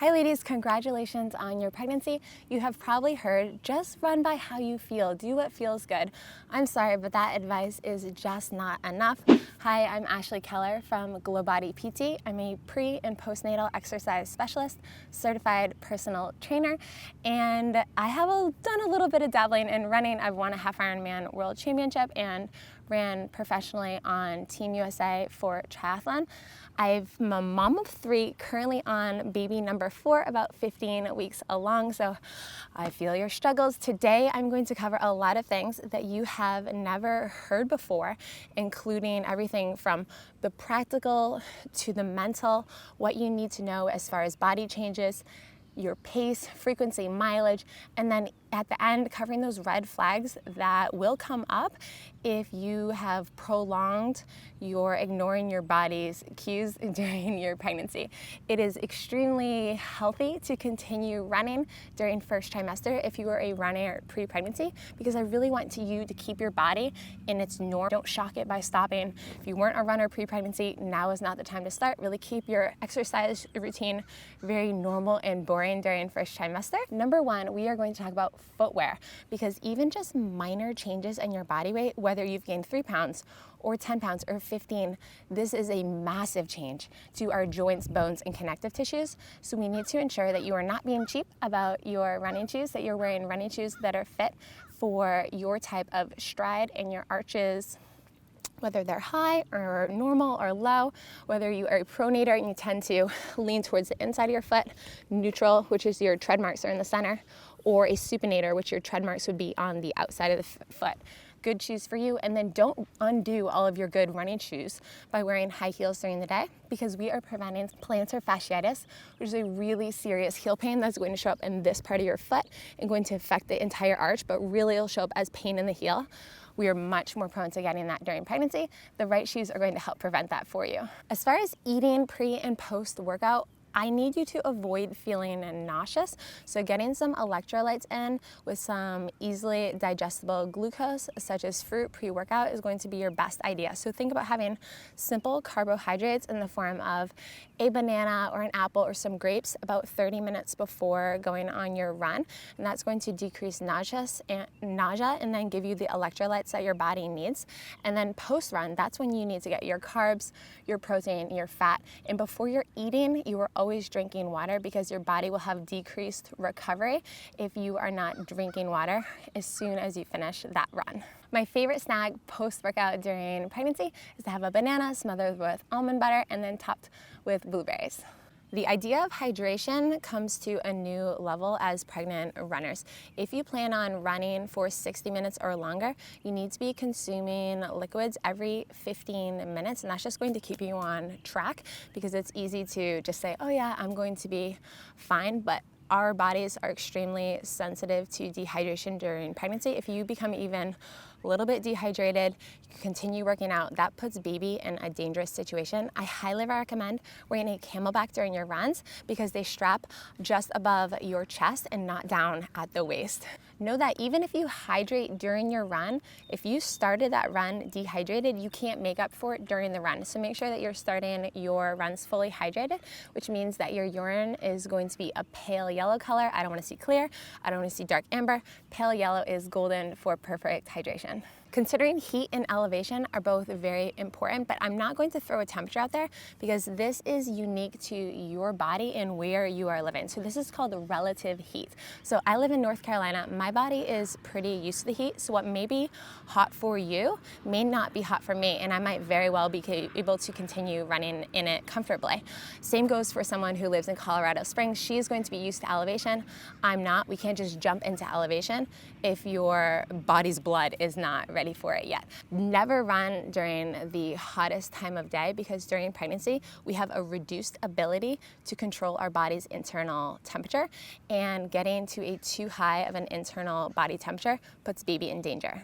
Hi ladies, congratulations on your pregnancy. You have probably heard, just run by how you feel, do what feels good. I'm sorry, but that advice is just not enough. Hi, I'm Ashley Keller from Glow Body PT. I'm a pre and postnatal exercise specialist, certified personal trainer, and I have done a little bit of dabbling in running. I've won a half Ironman world championship and ran professionally on Team USA for triathlon. I'm a mom of 3, currently on baby number 4, about 15 weeks along, so I feel your struggles. Today I'm going to cover a lot of things that you have never heard before, including everything from the practical to the mental, what you need to know as far as body changes, your pace, frequency, mileage, and then at the end covering those red flags that will come up if you have prolonged your ignoring your body's cues during your pregnancy. It is extremely healthy to continue running during first trimester if you are a runner pre-pregnancy, because I really want you to keep your body in its norm. Don't shock it by stopping. If you weren't a runner pre-pregnancy, now is not the time to start. Really keep your exercise routine very normal and boring during first trimester. Number 1, we are going to talk about footwear, because even just minor changes in your body weight, whether you've gained 3 pounds or 10 pounds or 15, this is a massive change to our joints, bones, and connective tissues. So we need to ensure that you are not being cheap about your running shoes, that you're wearing running shoes that are fit for your type of stride and your arches, whether they're high or normal or low, whether you are a pronator and you tend to lean towards the inside of your foot, neutral, which is your tread marks are in the center, or a supinator, which your tread marks would be on the outside of the foot. Good shoes for you. And then don't undo all of your good running shoes by wearing high heels during the day, because we are preventing plantar fasciitis, which is a really serious heel pain that's going to show up in this part of your foot and going to affect the entire arch, but really it'll show up as pain in the heel. We are much more prone to getting that during pregnancy. The right shoes are going to help prevent that for you. As far as eating pre and post workout, I need you to avoid feeling nauseous, so getting some electrolytes in with some easily digestible glucose, such as fruit pre-workout, is going to be your best idea. So think about having simple carbohydrates in the form of a banana or an apple or some grapes about 30 minutes before going on your run, and that's going to decrease nausea and then give you the electrolytes that your body needs. And then post-run, that's when you need to get your carbs, your protein, your fat, and before you're eating, you are always drinking water, because your body will have decreased recovery if you are not drinking water as soon as you finish that run. My favorite snack post-workout during pregnancy is to have a banana smothered with almond butter and then topped with blueberries. The idea of hydration comes to a new level as pregnant runners. If you plan on running for 60 minutes or longer, you need to be consuming liquids every 15 minutes, and that's just going to keep you on track, because it's easy to just say, oh yeah, I'm going to be fine, but our bodies are extremely sensitive to dehydration during pregnancy. If you become even a little bit dehydrated, you continue working out, that puts baby in a dangerous situation. I highly recommend wearing a camelback during your runs, because they strap just above your chest and not down at the waist. Know that even if you hydrate during your run, if you started that run dehydrated, you can't make up for it during the run. So make sure that you're starting your runs fully hydrated, which means that your urine is going to be a pale yellow color. I don't want to see clear. I don't want to see dark amber. Pale yellow is golden for perfect hydration. Considering heat and elevation are both very important, but I'm not going to throw a temperature out there, because this is unique to your body and where you are living. So this is called relative heat. So I live in North Carolina. My body is pretty used to the heat, so what may be hot for you may not be hot for me, and I might very well be able to continue running in it comfortably. Same goes for someone who lives in Colorado Springs. She is going to be used to elevation. I'm not. We can't just jump into elevation if your body's blood is not ready for it yet. Never run during the hottest time of day, because during pregnancy we have a reduced ability to control our body's internal temperature, and getting to a too high of an internal body temperature puts baby in danger.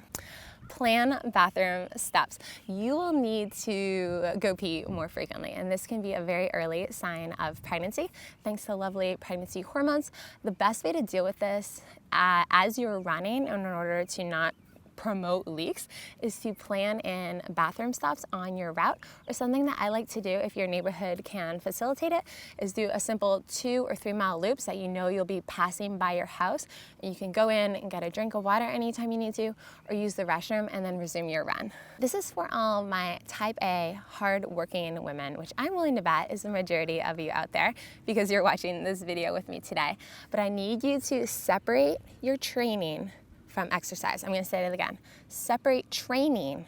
Plan bathroom steps. You will need to go pee more frequently, and this can be a very early sign of pregnancy. Thanks to lovely pregnancy hormones, the best way to deal with this as you're running, in order to not promote leaks is to plan in bathroom stops on your route, or something that I like to do if your neighborhood can facilitate it is do a simple 2 or 3 mile loops that you know you'll be passing by your house, and you can go in and get a drink of water anytime you need to, or use the restroom and then resume your run. This is for all my type A hard-working women, which I'm willing to bet is the majority of you out there because you're watching this video with me today. But I need you to separate your training from exercise. I'm going to say it again. Separate training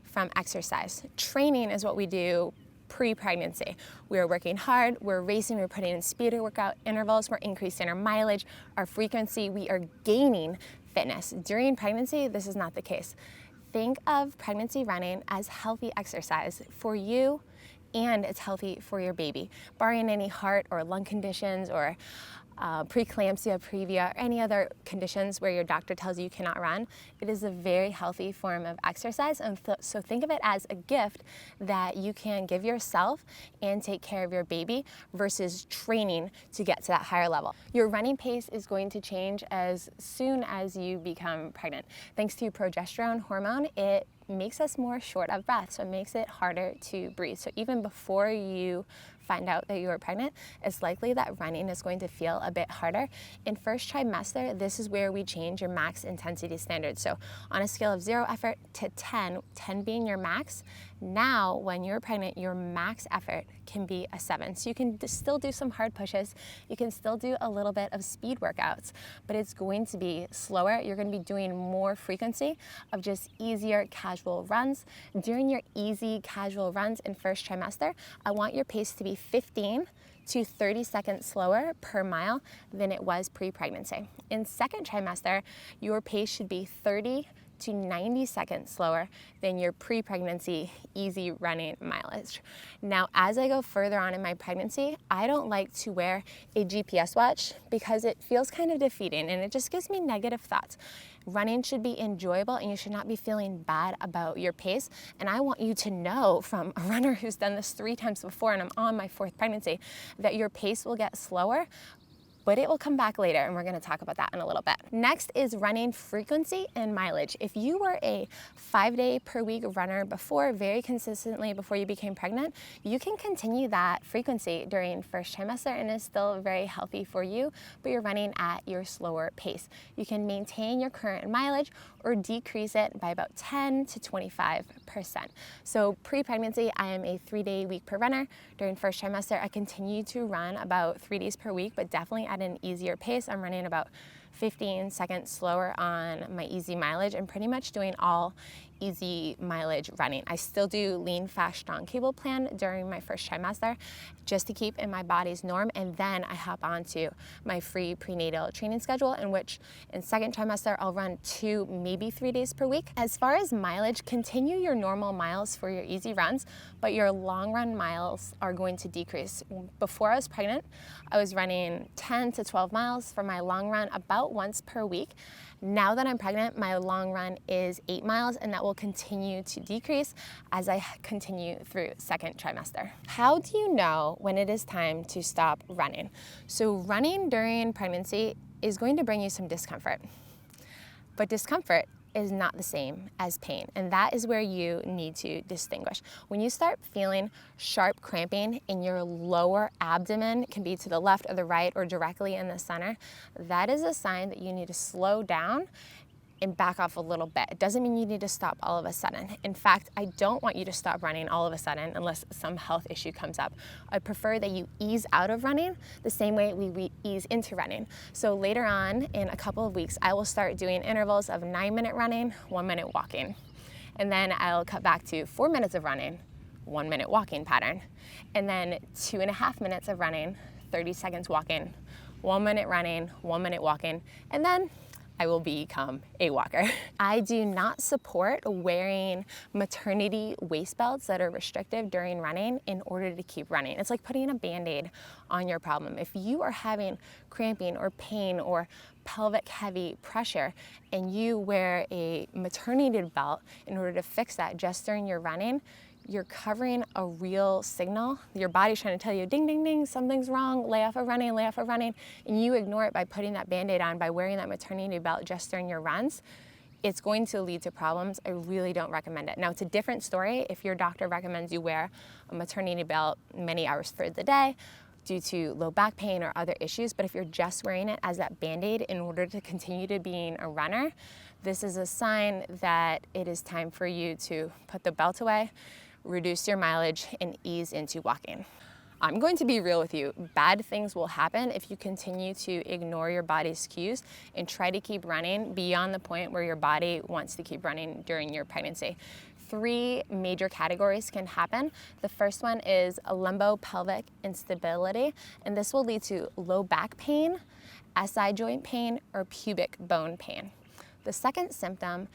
from exercise. Training is what we do pre-pregnancy. We're working hard, we're racing, we're putting in speed workout intervals, we're increasing our mileage, our frequency, we are gaining fitness. During pregnancy, this is not the case. Think of pregnancy running as healthy exercise for you, and it's healthy for your baby. Barring any heart or lung conditions or preeclampsia, previa, or any other conditions where your doctor tells you cannot run, it is a very healthy form of exercise. And so think of it as a gift that you can give yourself and take care of your baby versus training to get to that higher level. Your running pace is going to change as soon as you become pregnant. Thanks to progesterone hormone, it makes us more short of breath, so it makes it harder to breathe. So even before you find out that you are pregnant, it's likely that running is going to feel a bit harder. In first trimester, this is where we change your max intensity standard. So on a scale of 0 effort to 10, 10 being your max, now when you're pregnant, your max effort can be a 7. So you can still do some hard pushes, you can still do a little bit of speed workouts, but it's going to be slower. You're going to be doing more frequency of just easier casual runs. During your easy casual runs in first trimester, I want your pace to be 15 to 30 seconds slower per mile than it was pre-pregnancy. In second trimester, your pace should be 30 to 90 seconds slower than your pre-pregnancy easy running mileage. Now, as I go further on in my pregnancy, I don't like to wear a GPS watch because it feels kind of defeating and it just gives me negative thoughts. Running should be enjoyable and you should not be feeling bad about your pace. And I want you to know from a runner who's done this 3 times before, and I'm on my 4th pregnancy, that your pace will get slower, but it will come back later, and we're going to talk about that in a little bit. Next is running frequency and mileage. If you were a 5-day per week runner before, very consistently before you became pregnant, you can continue that frequency during first trimester and it's still very healthy for you, but you're running at your slower pace. You can maintain your current mileage or decrease it by about 10 to 25%. So pre-pregnancy, I am a 3-day week per runner. During first trimester, I continue to run about 3 days per week, but definitely at an easier pace. I'm running about 15 seconds slower on my easy mileage and pretty much doing all easy mileage running. I still do lean, fast, strong cable plan during my first trimester just to keep in my body's norm, and then I hop onto my free prenatal training schedule, in which in second trimester I'll run 2, maybe 3 days per week. As far as mileage, continue your normal miles for your easy runs, but your long run miles are going to decrease. Before I was pregnant, I was running 10 to 12 miles for my long run about once per week. Now that I'm pregnant, my long run is 8 miles, and that will continue to decrease as I continue through second trimester. How do you know when it is time to stop running? So running during pregnancy is going to bring you some discomfort, but discomfort is not the same as pain, and that is where you need to distinguish. When you start feeling sharp cramping in your lower abdomen, it can be to the left or the right or directly in the center, that is a sign that you need to slow down and back off a little bit. It doesn't mean you need to stop all of a sudden. In fact, I don't want you to stop running all of a sudden unless some health issue comes up. I prefer that you ease out of running the same way we ease into running. So later on in a couple of weeks, I will start doing intervals of 9-minute running, 1 minute walking. And then I'll cut back to 4 minutes of running, 1 minute walking pattern. And then 2.5 minutes of running, 30 seconds walking, 1 minute running, 1 minute walking, and then I will become a walker. I do not support wearing maternity waist belts that are restrictive during running in order to keep running. It's like putting a Band-Aid on your problem. If you are having cramping or pain or pelvic heavy pressure and you wear a maternity belt in order to fix that just during your running, you're covering a real signal. Your body's trying to tell you, ding, ding, ding, something's wrong, lay off of running, and you ignore it by putting that Band-Aid on, by wearing that maternity belt just during your runs. it's going to lead to problems. I really don't recommend it. Now, it's a different story if your doctor recommends you wear a maternity belt many hours for the day due to low back pain or other issues, but if you're just wearing it as that Band-Aid in order to continue to being a runner, this is a sign that it is time for you to put the belt away, reduce your mileage, and ease into walking. I'm going to be real with you. Bad things will happen if you continue to ignore your body's cues and try to keep running beyond the point where your body wants to keep running during your pregnancy. 3 major categories can happen. The first one is a lumbo-pelvic instability, and this will lead to low back pain, SI joint pain, or pubic bone pain. The second symptom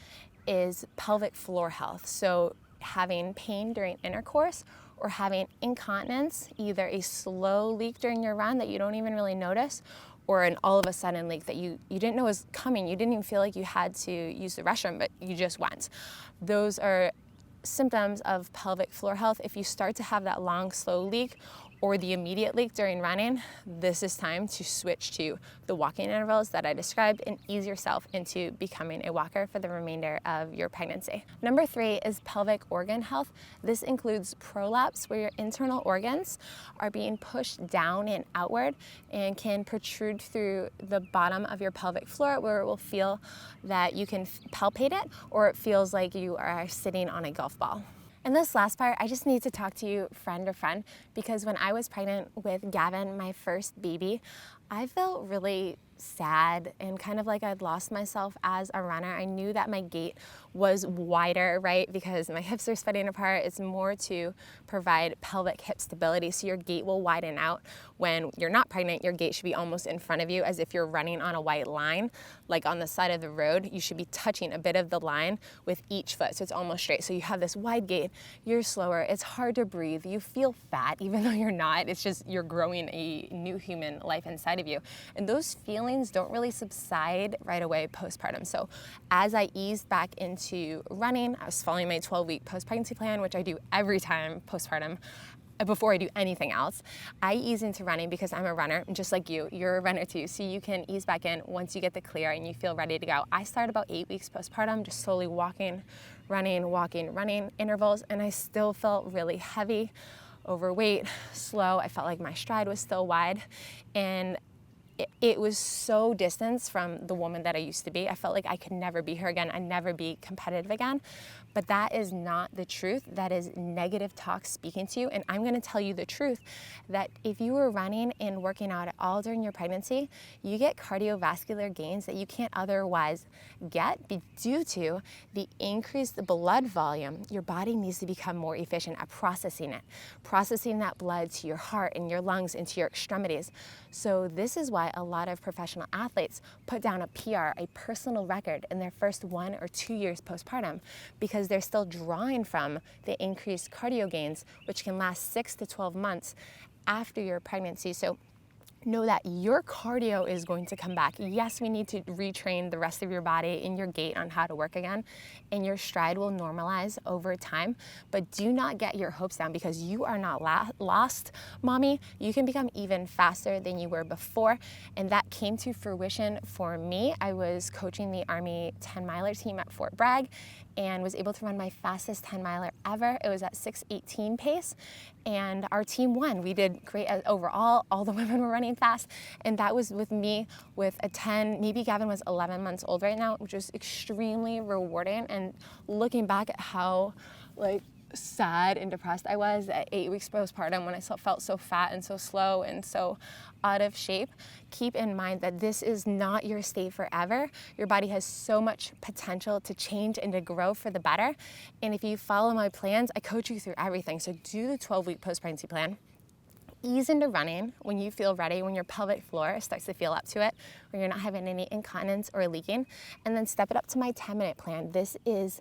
is pelvic floor health, so having pain during intercourse or having incontinence, either a slow leak during your run that you don't even really notice, or an all of a sudden leak that you didn't know was coming. You didn't even feel like you had to use the restroom, but you just went. Those are symptoms of pelvic floor health. If you start to have that long, slow leak or the immediate leak during running, this is time to switch to the walking intervals that I described and ease yourself into becoming a walker for the remainder of your pregnancy. Number 3 is pelvic organ health. This includes prolapse, where your internal organs are being pushed down and outward and can protrude through the bottom of your pelvic floor, where it will feel that you can palpate it, or it feels like you are sitting on a golf ball. And this last part, I just need to talk to you friend to friend, because when I was pregnant with Gavin, my first baby, I felt really sad and kind of like I'd lost myself as a runner. I knew that my gait was wider, right? Because my hips are spreading apart. It's more to provide pelvic hip stability, so your gait will widen out. When you're not pregnant, your gait should be almost in front of you, as if you're running on a white line, like on the side of the road. You should be touching a bit of the line with each foot, so it's almost straight. So you have this wide gait, you're slower, it's hard to breathe, you feel fat even though you're not. It's just you're growing a new human life inside of you. And those feelings don't really subside right away postpartum. So as I eased back into running, I was following my 12-week post-pregnancy plan, which I do every time postpartum before I do anything else. I ease into running because I'm a runner, and just like you're a runner too, so you can ease back in once you get the clear and you feel ready to go. I started about 8 weeks postpartum, just slowly walking, running intervals, and I still felt really heavy, overweight, slow. I felt like my stride was still wide, and it was so distant from the woman that I used to be. I felt like I could never be her again. I'd never be competitive again. But that is not the truth. That is negative talk speaking to you. And I'm going to tell you the truth, that if you were running and working out at all during your pregnancy, you get cardiovascular gains that you can't otherwise get due to the increased blood volume. Your body needs to become more efficient at processing it, processing that blood to your heart and your lungs and to your extremities. So this is why a lot of professional athletes put down a PR, a personal record, in their first 1 or 2 years postpartum, because they're still drawing from the increased cardio gains, which can last 6 to 12 months after your pregnancy. So know that your cardio is going to come back. Yes, we need to retrain the rest of your body and your gait on how to work again, and your stride will normalize over time, but do not get your hopes down, because you are not lost, mommy. You can become even faster than you were before, and that came to fruition for me. I was coaching the Army 10-miler team at Fort Bragg and was able to run my fastest 10-miler ever. It was at 6:18 pace, and our team won. We did great overall. All the women were running fast, and that was with me with a 10, maybe Gavin was 11 months old right now, which was extremely rewarding. And looking back at how sad and depressed I was at 8 weeks postpartum, when I felt so fat and so slow and so out of shape, keep in mind that this is not your state forever. Your body has so much potential to change and to grow for the better. And if you follow my plans, I coach you through everything. So do the 12-week post-pregnancy plan. Ease into running when you feel ready, when your pelvic floor starts to feel up to it, when you're not having any incontinence or leaking, and then step it up to my 10-minute plan. This is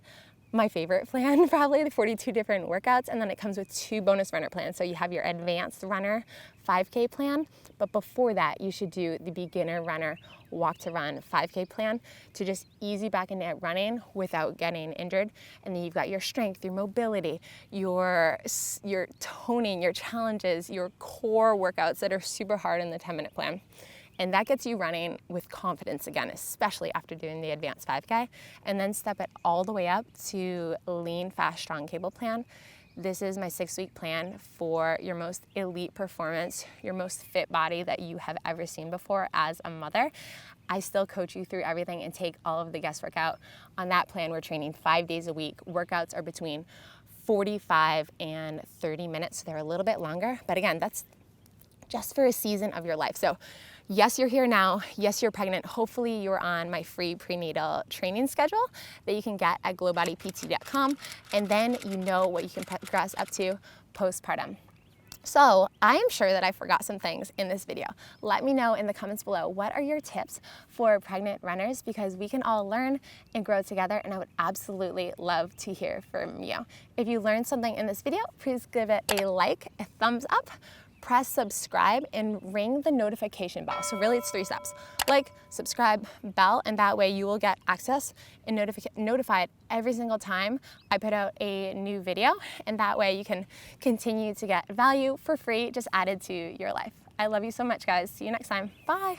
my favorite plan, probably, the 42 different workouts, and then it comes with 2 bonus runner plans. So you have your advanced runner 5K plan, but before that, you should do the beginner runner walk to run 5K plan to just ease you back into running without getting injured. And then you've got your strength, your mobility, your toning, your challenges, your core workouts that are super hard in the 10-minute plan. And that gets you running with confidence again, especially after doing the advanced 5K. And then step it all the way up to lean, fast, strong cable plan. This is my 6-week plan for your most elite performance, your most fit body that you have ever seen before as a mother. I still coach you through everything and take all of the guesswork out. On that plan, we're training 5 days a week. Workouts are between 45 and 30 minutes, so they're a little bit longer. But again, that's just for a season of your life. So yes, you're here now. Yes, you're pregnant. Hopefully you're on my free prenatal training schedule that you can get at glowbodypt.com. And then you know what you can progress up to postpartum. So I am sure that I forgot some things in this video. Let me know in the comments below, what are your tips for pregnant runners? Because we can all learn and grow together, and I would absolutely love to hear from you. If you learned something in this video, please give it a like, a thumbs up, press subscribe, and ring the notification bell. So really it's 3 steps. Like, subscribe, bell, and that way you will get access and notified every single time I put out a new video. And that way you can continue to get value for free just added to your life. I love you so much, guys. See you next time. Bye.